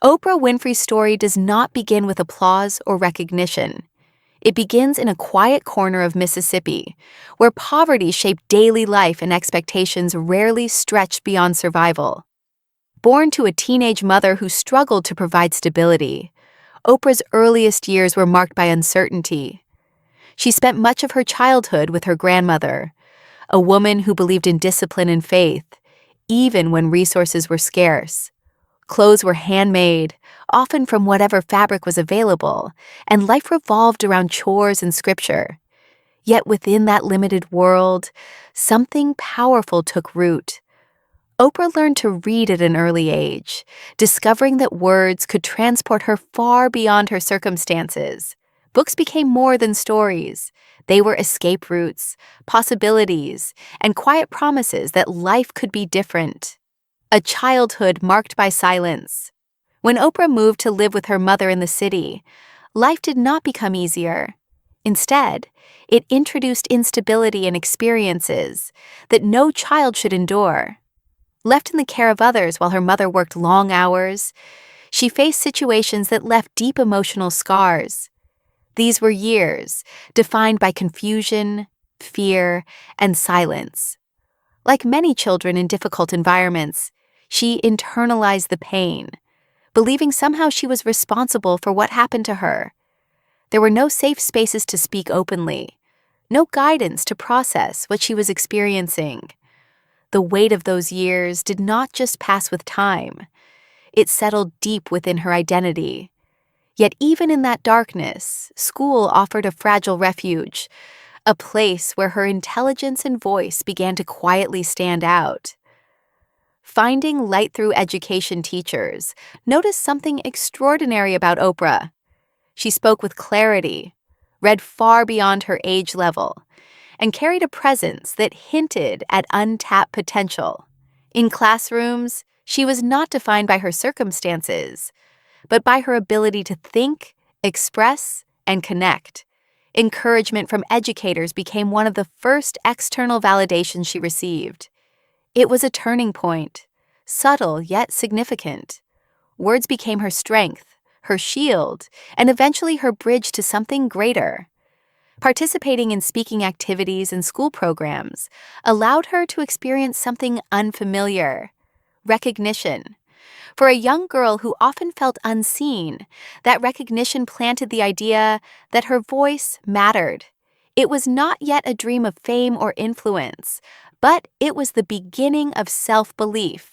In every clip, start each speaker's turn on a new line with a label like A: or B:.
A: Oprah Winfrey's story does not begin with applause or recognition. It begins in a quiet corner of Mississippi, where poverty shaped daily life and expectations rarely stretched beyond survival. Born to a teenage mother who struggled to provide stability, Oprah's earliest years were marked by uncertainty. She spent much of her childhood with her grandmother, a woman who believed in discipline and faith, even when resources were scarce. Clothes were handmade, often from whatever fabric was available, and life revolved around chores and scripture. Yet within that limited world, something powerful took root. Oprah learned to read at an early age, discovering that words could transport her far beyond her circumstances. Books became more than stories. They were escape routes, possibilities, and quiet promises that life could be different. A childhood marked by silence. When Oprah moved to live with her mother in the city, life did not become easier. Instead, it introduced instability and experiences that no child should endure. Left in the care of others while her mother worked long hours, she faced situations that left deep emotional scars. These were years defined by confusion, fear, and silence. Like many children in difficult environments, she internalized the pain, believing somehow she was responsible for what happened to her. There were no safe spaces to speak openly, no guidance to process what she was experiencing. The weight of those years did not just pass with time. It settled deep within her identity. Yet even in that darkness, school offered a fragile refuge, a place where her intelligence and voice began to quietly stand out. Finding light through education teachers noticed something extraordinary about Oprah. She spoke with clarity, read far beyond her age level, and carried a presence that hinted at untapped potential. In classrooms, she was not defined by her circumstances, but by her ability to think, express, and connect. Encouragement from educators became one of the first external validations she received. It was a turning point, subtle yet significant. Words became her strength, her shield, and eventually her bridge to something greater. Participating in speaking activities and school programs allowed her to experience something unfamiliar: recognition. For a young girl who often felt unseen, that recognition planted the idea that her voice mattered. It was not yet a dream of fame or influence, but it was the beginning of self-belief,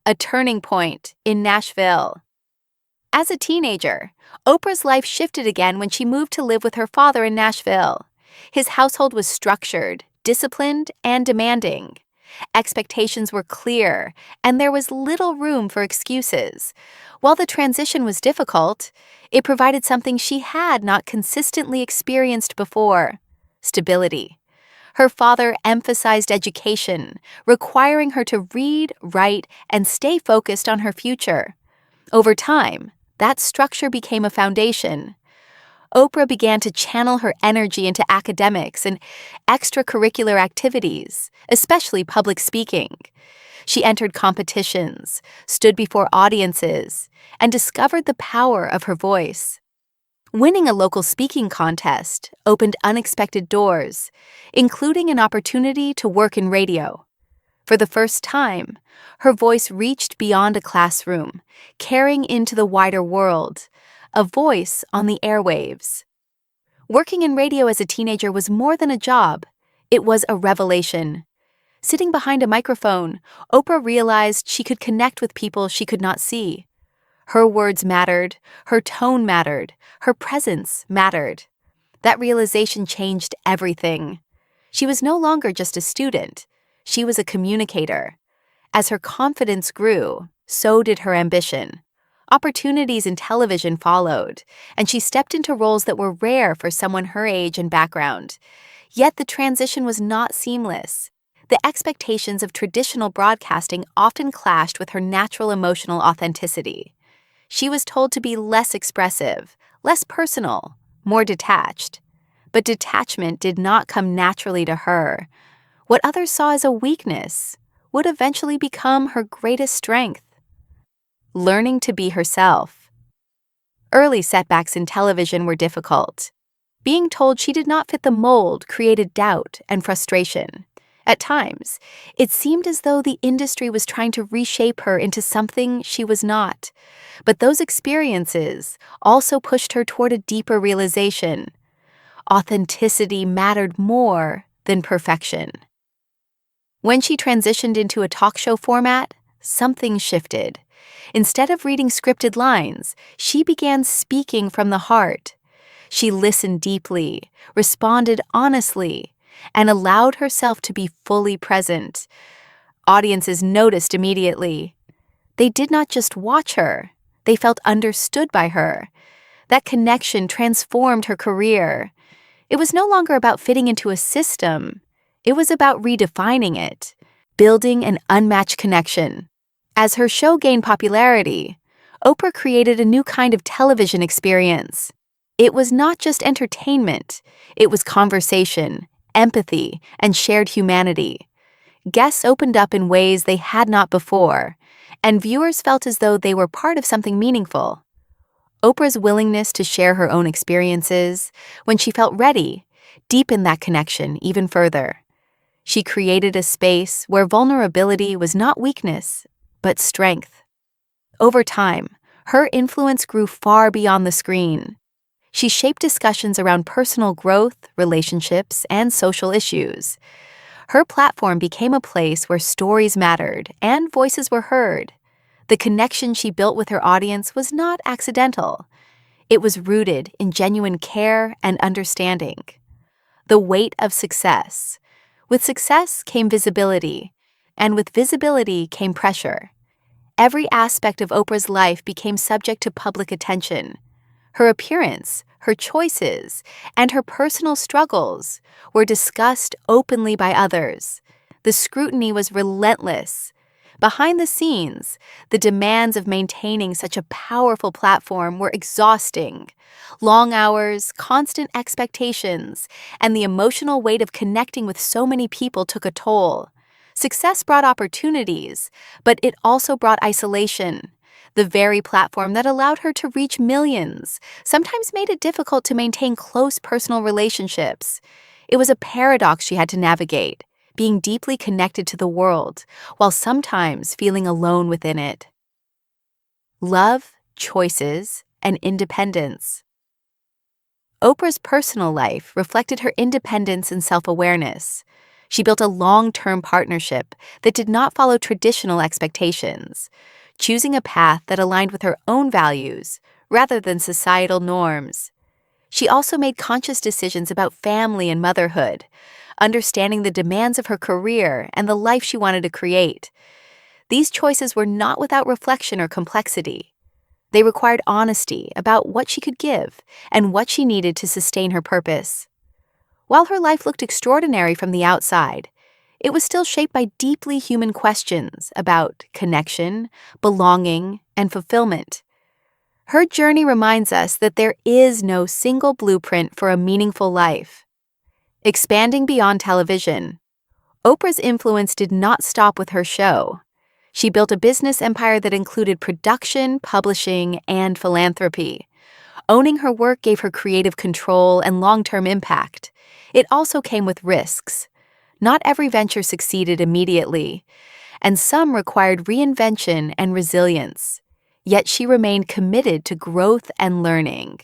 A: a turning point in Nashville. As a teenager, Oprah's life shifted again when she moved to live with her father in Nashville. His household was structured, disciplined, and demanding. Expectations were clear, and there was little room for excuses. While the transition was difficult, it provided something she had not consistently experienced before: stability. Her father emphasized education, requiring her to read, write, and stay focused on her future. Over time, that structure became a foundation. Oprah began to channel her energy into academics and extracurricular activities, especially public speaking. She entered competitions, stood before audiences, and discovered the power of her voice. Winning a local speaking contest opened unexpected doors, including an opportunity to work in radio. For the first time, her voice reached beyond a classroom, carrying into the wider world, a voice on the airwaves. Working in radio as a teenager was more than a job. It was a revelation. Sitting behind a microphone, Oprah realized she could connect with people she could not see. Her words mattered, her tone mattered, her presence mattered. That realization changed everything. She was no longer just a student. She was a communicator. As her confidence grew, so did her ambition. Opportunities in television followed, and she stepped into roles that were rare for someone her age and background. Yet the transition was not seamless. The expectations of traditional broadcasting often clashed with her natural emotional authenticity. She was told to be less expressive, less personal, more detached. But detachment did not come naturally to her. What others saw as a weakness would eventually become her greatest strength. learning to be herself. Early setbacks in television were difficult. Being told she did not fit the mold created doubt and frustration. At times, it seemed as though the industry was trying to reshape her into something she was not. But those experiences also pushed her toward a deeper realization. Authenticity mattered more than perfection. When she transitioned into a talk show format, something shifted. Instead of reading scripted lines, she began speaking from the heart. She listened deeply, responded honestly, and allowed herself to be fully present. Audiences noticed immediately. They did not just watch her, they felt understood by her. That connection transformed her career. It was no longer about fitting into a system. It was about redefining it, building an unmatched connection. As her show gained popularity, Oprah created a new kind of television experience. It was not just entertainment, it was conversation, empathy, and shared humanity. Guests opened up in ways they had not before, and viewers felt as though they were part of something meaningful. Oprah's willingness to share her own experiences, when she felt ready, deepened that connection even further. She created a space where vulnerability was not weakness, but strength. Over time, her influence grew far beyond the screen. She shaped discussions around personal growth, relationships, and social issues. Her platform became a place where stories mattered and voices were heard. The connection she built with her audience was not accidental. It was rooted in genuine care and understanding. The weight of success. With success came visibility, and with visibility came pressure. Every aspect of Oprah's life became subject to public attention. Her appearance, her choices, and her personal struggles were discussed openly by others. The scrutiny was relentless. Behind the scenes, the demands of maintaining such a powerful platform were exhausting. Long hours, constant expectations, and the emotional weight of connecting with so many people took a toll. Success brought opportunities, but it also brought isolation. The very platform that allowed her to reach millions sometimes made it difficult to maintain close personal relationships. It was a paradox she had to navigate, being deeply connected to the world, while sometimes feeling alone within it. Love, choices, and independence. Oprah's personal life reflected her independence and self-awareness. She built a long-term partnership that did not follow traditional expectations, choosing a path that aligned with her own values rather than societal norms. She also made conscious decisions about family and motherhood, understanding the demands of her career and the life she wanted to create. These choices were not without reflection or complexity. They required honesty about what she could give and what she needed to sustain her purpose. While her life looked extraordinary from the outside, it was still shaped by deeply human questions about connection, belonging, and fulfillment. Her journey reminds us that there is no single blueprint for a meaningful life. Expanding beyond television, Oprah's influence did not stop with her show. She built a business empire that included production, publishing, and philanthropy. Owning her work gave her creative control and long-term impact. It also came with risks. Not every venture succeeded immediately, and some required reinvention and resilience. Yet she remained committed to growth and learning.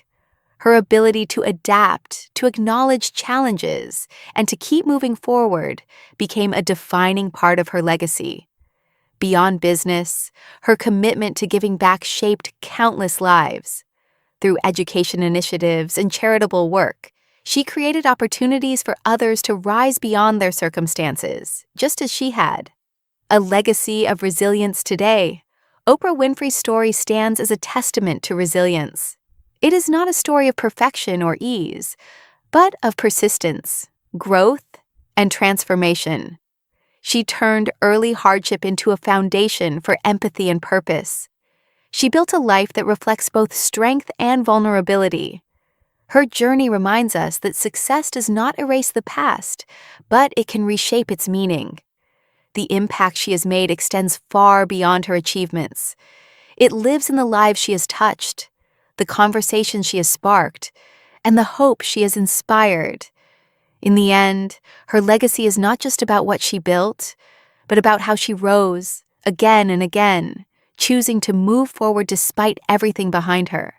A: Her ability to adapt, to acknowledge challenges, and to keep moving forward became a defining part of her legacy. Beyond business, her commitment to giving back shaped countless lives. Through education initiatives and charitable work, she created opportunities for others to rise beyond their circumstances, just as she had. A legacy of resilience today, Oprah Winfrey's story stands as a testament to resilience. It is not a story of perfection or ease, but of persistence, growth, and transformation. She turned early hardship into a foundation for empathy and purpose. She built a life that reflects both strength and vulnerability. Her journey reminds us that success does not erase the past, but it can reshape its meaning. The impact she has made extends far beyond her achievements. It lives in the lives she has touched, the conversations she has sparked, and the hope she has inspired. In the end, her legacy is not just about what she built, but about how she rose again and again, choosing to move forward despite everything behind her.